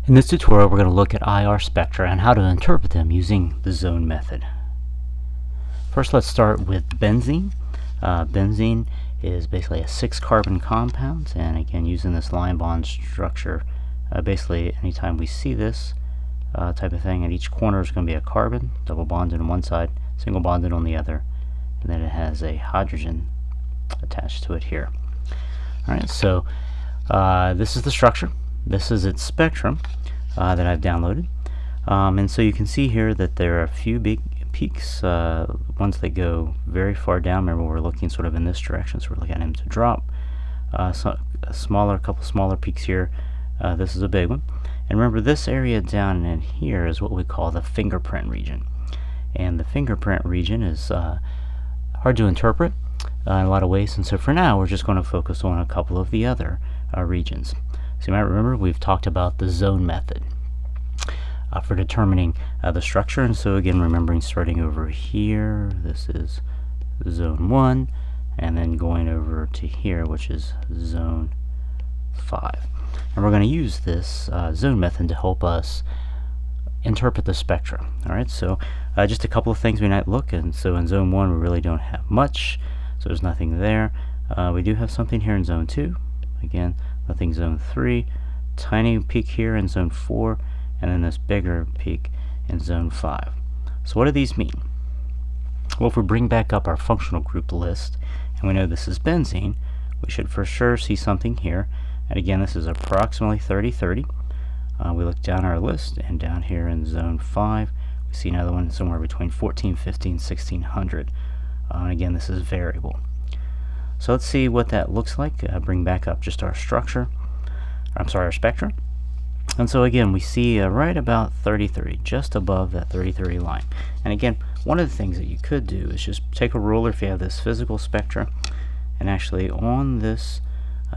In this tutorial, we're going to look at IR spectra and how to interpret them using the zone method. First, let's start with benzene. Benzene is basically a 6-carbon compound, and again, using this line bond structure, basically anytime we see this type of thing, at each corner is going to be a carbon, double bonded on one side, single bonded on the other, and then it has a hydrogen attached to it here. Alright, so this is the structure. This is its spectrum that I've downloaded. And so you can see here that there are a few big peaks, ones that go very far down. Remember, we're looking sort of in this direction, so we're looking at them to drop. So a couple smaller peaks here. This is a big one. And remember, this area down in here is what we call the fingerprint region. And the fingerprint region is hard to interpret in a lot of ways, and so for now we're just going to focus on a couple of the other regions. So you might remember we've talked about the zone method for determining the structure, and so again, remembering starting over here, this is zone 1, and then going over to here, which is zone 5. And we're going to use this zone method to help us interpret the spectra. Alright, so just a couple of things we might look, and so in zone 1 we really don't have much, so there's nothing there. We do have something here in zone 2, again, nothing zone 3, tiny peak here in zone 4, and then this bigger peak in zone 5. So what do these mean? Well, if we bring back up our functional group list, and we know this is benzene, we should for sure see something here, and again, this is approximately 3030. We look down our list, and down here in zone 5, we see another one somewhere between 1450 and 1600. And again, this is variable. So let's see what that looks like. Bring back up just our structure, our spectrum. And so again, we see right about 3030, just above that 3030 line. And again, one of the things that you could do is just take a ruler if you have this physical spectra, and actually on this,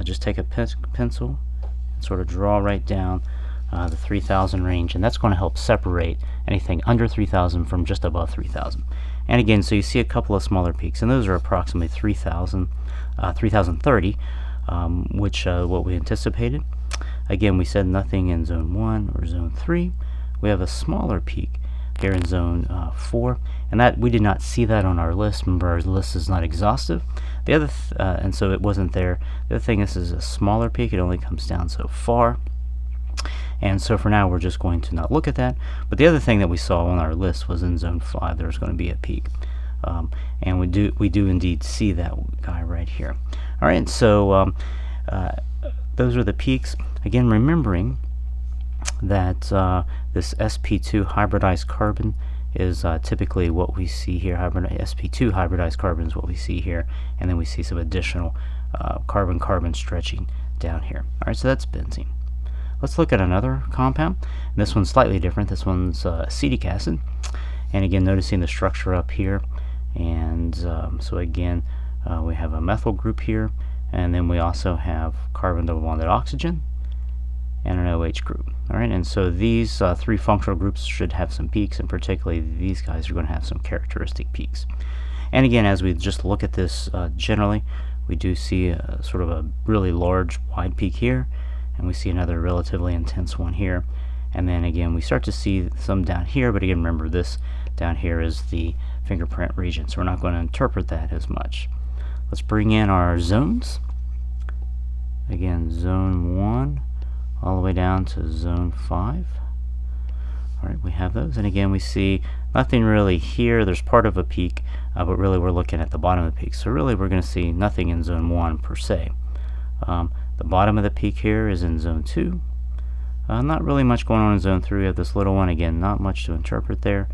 just take a pencil and sort of draw right down the 3000 range, and that's going to help separate anything under 3000 from just above 3000. And again, so you see a couple of smaller peaks, and those are approximately 3030, which what we anticipated. Again, we said nothing in zone 1 or zone 3. We have a smaller peak here in zone 4, and that we did not see that on our list. Remember, our list is not exhaustive. The other and so it wasn't there. The other thing, this is a smaller peak. It only comes down so far. And so for now, we're just going to not look at that. But the other thing that we saw on our list was in zone 5, there's going to be a peak. And we do indeed see that guy right here. All right, so those are the peaks. Again, remembering that this sp2 hybridized carbon is typically what we see here. sp2 hybridized carbon is what we see here. And then we see some additional carbon-carbon stretching down here. All right, so that's benzene. Let's look at another compound. This one's slightly different. This one's acetic acid. And again, noticing the structure up here. And so again, we have a methyl group here. And then we also have carbon double bonded oxygen and an OH group. All right, and so these 3 functional groups should have some peaks, and particularly these guys are going to have some characteristic peaks. And again, as we just look at this generally, we do see sort of a really large wide peak here, and we see another relatively intense one here. And then again, we start to see some down here, but again, remember this down here is the fingerprint region, so we're not going to interpret that as much. Let's bring in our zones. Again, zone 1 all the way down to zone 5. Alright, we have those, and again, we see nothing really here. There's part of a peak, but really we're looking at the bottom of the peak, so really we're going to see nothing in zone 1 per se. The bottom of the peak here is in zone 2. Not really much going on in zone 3. We have this little one, again, not much to interpret there.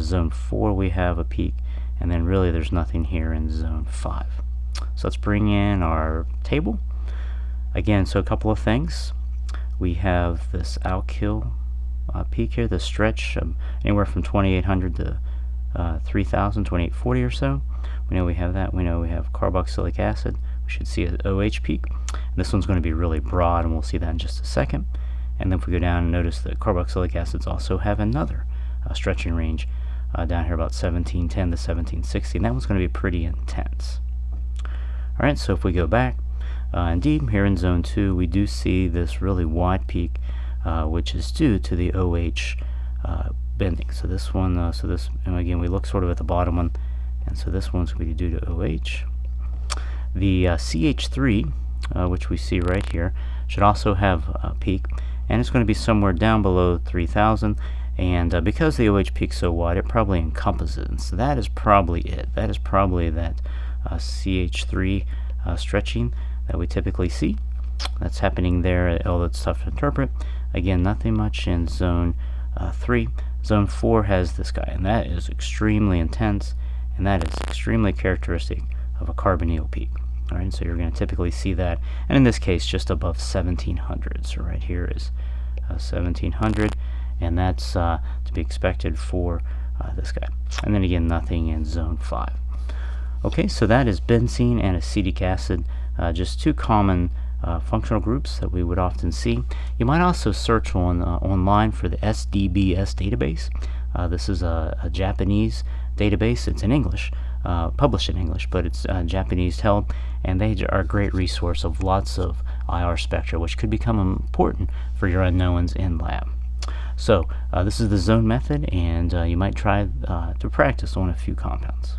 Zone 4 we have a peak, and then really there's nothing here in zone 5. So let's bring in our table. Again, so a couple of things. We have this alkyl peak here, the stretch anywhere from 2800 to 3000, 2840 or so. We know we have that. We know we have carboxylic acid. We should see an OH peak. And this one's going to be really broad, and we'll see that in just a second. And then if we go down and notice that carboxylic acids also have another stretching range down here about 1710 to 1760, and that one's going to be pretty intense. Alright, so if we go back, indeed, here in zone 2, we do see this really wide peak which is due to the OH bending. So this one, and again, we look sort of at the bottom one, and so this one's going to be due to OH. The CH3, which we see right here, should also have a peak, and it's going to be somewhere down below 3,000. And because the OH peak's so wide, it probably encompasses it. And so that is probably it. That is probably that CH3 stretching that we typically see. That's happening there, although it's tough to interpret. Again, nothing much in zone 3. Zone 4 has this guy, and that is extremely intense, and that is extremely characteristic of a carbonyl peak. All right, so you're going to typically see that, and in this case, just above 1,700. So right here is 1,700, and that's to be expected for this guy. And then again, nothing in zone 5. Okay, so that is benzene and acetic acid, just two common functional groups that we would often see. You might also search online for the SDBS database. This is a Japanese database. It's in English, published in English, but it's Japanese held, and they are a great resource of lots of IR spectra, which could become important for your unknowns in lab. So this is the zone method, and you might try to practice on a few compounds.